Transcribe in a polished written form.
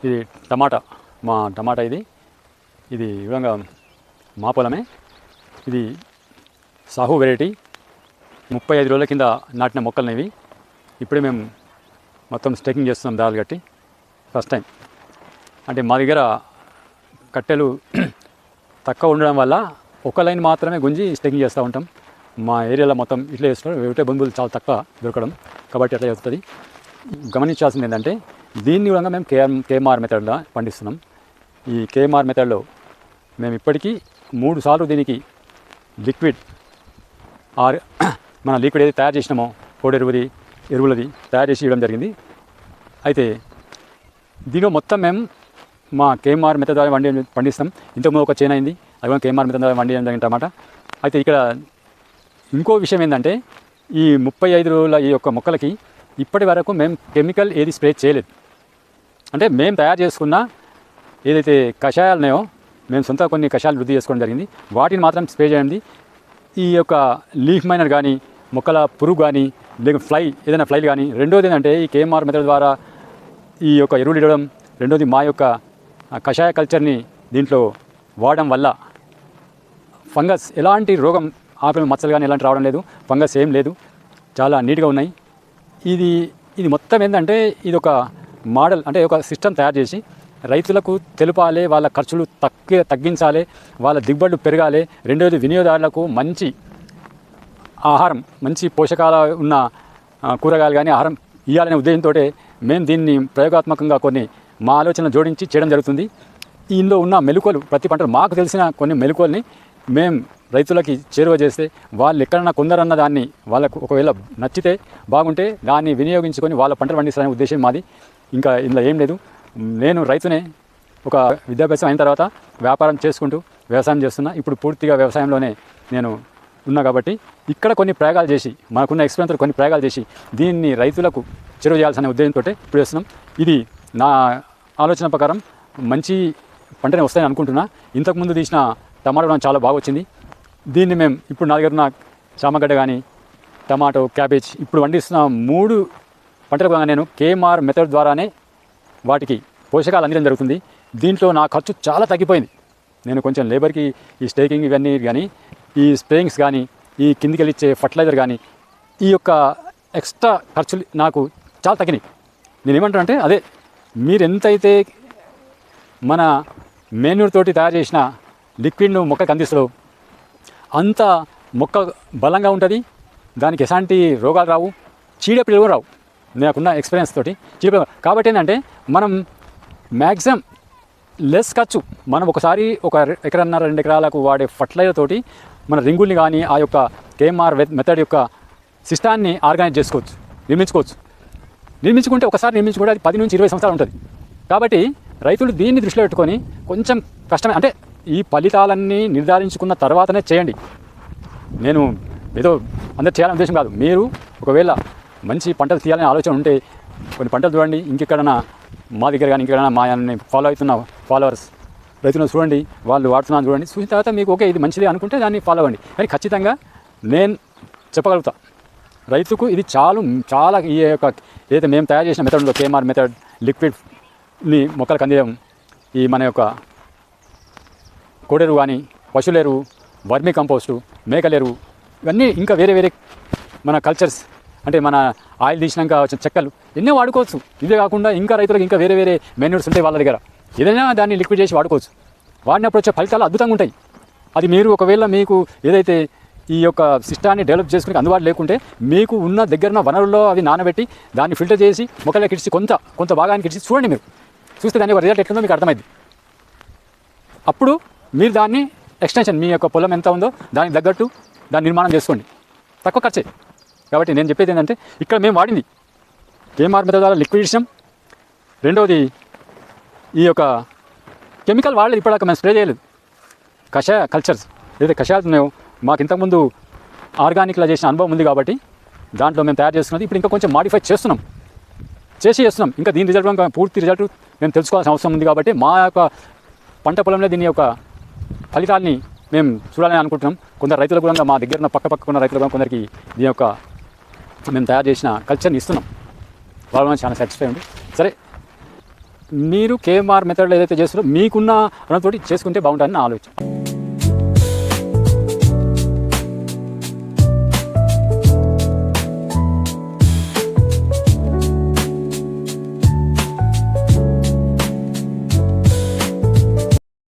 ఇది టమాటా, మా టమాటా ఇది విధంగా మా పొలమే. ఇది సాహు వెరైటీ 35 రోజుల కింద నాటిన మొక్కలు ఇవి. ఇప్పుడే మేము మొత్తం స్టేకింగ్ చేస్తున్నాం దారాలు కట్టి. ఫస్ట్ టైం అంటే మా దగ్గర కట్టెలు తక్కువ ఉండడం వల్ల ఒక లైన్ మాత్రమే గుంజి స్టేకింగ్ చేస్తూ ఉంటాం. మా ఏరియాలో మొత్తం ఇట్లా చేస్తున్నారు. ఒకటే బంధువులు చాలా తక్కువ దొరకడం కాబట్టి అట్లా చేస్తుంది. గమనించాల్సింది ఏంటంటే దీన్ని కూడా మేము కేఎంఆర్ మెథడ్లో పండిస్తున్నాం. ఈ కేఎంఆర్ మెథడ్లో మేము ఇప్పటికీ 3 సార్లు దీనికి లిక్విడ్ మన లిక్విడ్ ఏది తయారు చేసినామో ఎరువులది తయారు చేసి ఇవ్వడం జరిగింది. అయితే దీనిలో మొత్తం మేము మా కేఎంఆర్ మెథడ్ ద్వారా పండిస్తాం. ఇంతకుముందు ఒక చేను అయింది, అది కూడా కేఎంఆర్ మెథడ్ ద్వారా పండించడం జరిగింది అన్నమాట. అయితే ఇక్కడ ఇంకో విషయం ఏంటంటే ఈ 35 రోజుల ఈ యొక్క మొక్కలకి ఇప్పటి వరకు మేము కెమికల్ ఏది స్ప్రే చేయలేదు. అంటే మేము తయారు చేసుకున్న ఏదైతే కషాయాలు ఉన్నాయో మేము సొంత కొన్ని కషాయాలు వృద్ధి చేసుకోవడం జరిగింది. వాటిని మాత్రం స్ప్రే చేయండి. ఈ యొక్క లీఫ్ మైనర్ కానీ, మొక్కల పురుగు కానీ, లేక ఏదైనా ఫ్లైలు కానీ. రెండోది ఏంటంటే ఈ కేఎంఆర్ మెథడ్ ద్వారా ఈ యొక్క ఎరువులు ఇవ్వడం, రెండోది మా యొక్క కషాయ కల్చర్ని దీంట్లో వాడడం వల్ల ఫంగస్ ఎలాంటి రోగం ఆకులు మచ్చలు కానీ ఎలాంటి రావడం లేదు. ఫంగస్ ఏం లేదు, చాలా నీట్గా ఉన్నాయి. ఇది మొత్తం ఏంటంటే ఇది ఒక మోడల్, అంటే ఒక సిస్టమ్ తయారు చేసి రైతులకు తెలుపాలి, వాళ్ళ ఖర్చులు తగ్గించాలి, వాళ్ళ దిగుబడులు పెరగాలి. రెండోది వినియోగదారులకు మంచి ఆహారం, మంచి పోషకాల ఉన్న కూరగాయలు కానీ ఆహారం ఇవ్వాలనే ఉద్దేశంతో మేము దీన్ని ప్రయోగాత్మకంగా కొన్ని మా ఆలోచనలు జోడించి చేయడం జరుగుతుంది. ఇందులో ఉన్న మెలకువలు, ప్రతి పంటలు మాకు తెలిసిన కొన్ని మెలకువల్ని మేము రైతులకి చేరువ చేస్తే వాళ్ళు ఎక్కడన్నా కొందరన్న దాన్ని వాళ్ళకు ఒకవేళ నచ్చితే బాగుంటే దాన్ని వినియోగించుకొని వాళ్ళ పంటలు పండిస్తారనే ఉద్దేశం మాది. ఇంకా ఇందులో ఏం లేదు. నేను రైతునే, ఒక విద్యాభ్యాసం అయిన తర్వాత వ్యాపారం చేసుకుంటూ వ్యవసాయం చేస్తున్నా. ఇప్పుడు పూర్తిగా వ్యవసాయంలోనే నేను ఉన్నా కాబట్టి ఇక్కడ కొన్ని ప్రయోగాలు చేసి, మనకున్న ఎక్స్పీరియన్స్తో కొన్ని ప్రయోగాలు చేసి దీన్ని రైతులకు చేరువ చేయాల్సిన ఉద్దేశంతో ఇప్పుడు చేస్తున్నాం. ఇది నా ఆలోచన ప్రకారం మంచి పంటనే వస్తాయని అనుకుంటున్నా. ఇంతకుముందు తీసిన టమాటో చాలా బాగా వచ్చింది. దీన్ని మేము ఇప్పుడు నా దగ్గర ఉన్న చామగడ్డ కానీ, టమాటో, క్యాబేజ్ ఇప్పుడు పండిస్తున్న 3 పంటలకు కూడా నేను కేఎంఆర్ మెథడ్ ద్వారానే వాటికి పోషకాలు అందించడం జరుగుతుంది. దీంట్లో నా ఖర్చు చాలా తగ్గిపోయింది. నేను కొంచెం లేబర్కి ఈ స్టేకింగ్ ఇవన్నీ కానీ, ఈ స్ప్రేయింగ్స్ కానీ, ఈ కిందికి వెళ్ళిచ్చే ఫర్టిలైజర్ కానీ, ఈ యొక్క ఎక్స్ట్రా ఖర్చులు నాకు చాలా తగ్గినాయి. నేను ఏమంటానంటే అదే, మీరు ఎంతైతే మన మేన్యూర్ తోటి తయారు చేసిన లిక్విడ్ను మొక్కకి అందిస్తారో అంత మొక్క బలంగా ఉంటుంది. దానికి ఎలాంటి రోగాలు రావు, చీడపిల్లలు రావు. నాకున్న ఎక్స్పీరియన్స్ తోటి చీడపిల్లలు. కాబట్టి ఏంటంటే మనం మ్యాక్సిమం లెస్ ఖర్చు, మనం ఒకసారి 1 ఎకరన్నర 2 ఎకరాలకు వాడే ఫర్టిలైజర్ తోటి మన రింగుల్ని కానీ ఆ యొక్క కేఎంఆర్ మెథడ్ యొక్క సిస్టాన్ని ఆర్గనైజ్ చేసుకోవచ్చు, నిర్మించుకుంటే ఒకసారి నిర్మించుకుంటే అది 10 నుంచి 20 సంవత్సరాలు ఉంటుంది. కాబట్టి రైతులు దీన్ని దృష్టిలో పెట్టుకొని కొంచెం కష్టమే, అంటే ఈ ఫలితాలన్నీ నిర్ధారించుకున్న తర్వాతనే చేయండి. నేను ఏదో అందరూ చేయాలనే ఉద్దేశం కాదు. మీరు ఒకవేళ మంచి పంటలు తీయాలనే ఆలోచన ఉంటే కొన్ని పంటలు చూడండి. ఇంకెక్కడన్నా మా దగ్గర కానీ ఇంకెక్కడన్నా మా ఫాలో అవుతున్న ఫాలోవర్స్ రైతులను చూడండి, వాళ్ళు వాడుతున్నాను చూడండి. చూసిన తర్వాత మీకు ఓకే ఇది మంచిది అనుకుంటే దాన్ని ఫాలో అవ్వండి. కానీ ఖచ్చితంగా నేను చెప్పగలుగుతా, రైతుకు ఇది చాలా ఈ యొక్క ఏదైతే మేము తయారు చేసిన మెథడ్లో కేఎంఆర్ మెథడ్ లిక్విడ్ని మొక్కలకు అందించడం, ఈ మన యొక్క కోడెరువు కానీ, పశువులెరువు, వర్మీ కంపోస్టు, మేకలెరువు, ఇవన్నీ ఇంకా వేరే మన కల్చర్స్, అంటే మన ఆయిల్ తీసినాక వచ్చిన చెక్కలు ఎన్నో వాడుకోవచ్చు. ఇదే కాకుండా ఇంకా రైతులకు ఇంకా వేరే మెన్యూర్స్ ఉంటాయి వాళ్ళ దగ్గర, ఏదైనా దాన్ని లిక్విడ్ చేసి వాడుకోవచ్చు. వాడినప్పుడు వచ్చే ఫలితాలు అద్భుతంగా ఉంటాయి. అది మీరు ఒకవేళ మీకు ఏదైతే ఈ యొక్క సిస్టాన్ని డెవలప్ చేసుకుని అందుబాటు లేకుంటే మీకు ఉన్న దగ్గర వనరుల్లో అవి నానబెట్టి దాన్ని ఫిల్టర్ చేసి మొక్కలకి ఇచ్చి కొంత భాగానికి ఇచ్చి చూడండి. మీరు చూస్తే దాని యొక్క రిజల్ట్ ఎట్లుందో మీకు అర్థమైంది. అప్పుడు మీరు దాన్ని ఎక్స్టెన్షన్, మీ యొక్క పొలం ఎంత ఉందో దానికి తగ్గట్టు దాన్ని నిర్మాణం చేసుకోండి, తక్కువ ఖర్చే. కాబట్టి నేను చెప్పేది ఏంటంటే ఇక్కడ మేము వాడింది కేఎంఆర్ మెథడ్ ద్వారా లిక్విడ్ ఇచ్చాం. రెండవది ఈ యొక్క కెమికల్ వాడలేదు, ఇప్పటిదాకా మేము స్ప్రే చేయలేదు. కషాయ కల్చర్స్ ఏదైతే కషాయాలు ఉన్నాయో మాకు ఇంతకుముందు ఆర్గానిక్లా చేసిన అనుభవం ఉంది కాబట్టి దాంట్లో మేము తయారు చేస్తున్నది ఇప్పుడు ఇంకా కొంచెం మాడిఫై చేస్తున్నాం. ఇంకా దీని రిజల్ట్ పూర్తి రిజల్ట్ మేము తెలుసుకోవాల్సిన అవసరం ఉంది. కాబట్టి మా యొక్క పంట పొలంలో దీని యొక్క ఫలితాలని మేము చూడాలని అనుకుంటున్నాం. కొందరు రైతులకు కూడా మా దగ్గర ఉన్న పక్క ఉన్న రైతులు కూడా కొందరికి దీని యొక్క మేము తయారు చేసిన కల్చర్ని ఇస్తున్నాం. వాళ్ళు చాలా సాటిస్ఫై ఉంది. సరే, మీరు కేఎంఆర్ మెథడ్లో ఏదైతే చేస్తారో మీకున్న రుణంతో చేసుకుంటే బాగుంటుందని నా ఆలోచన.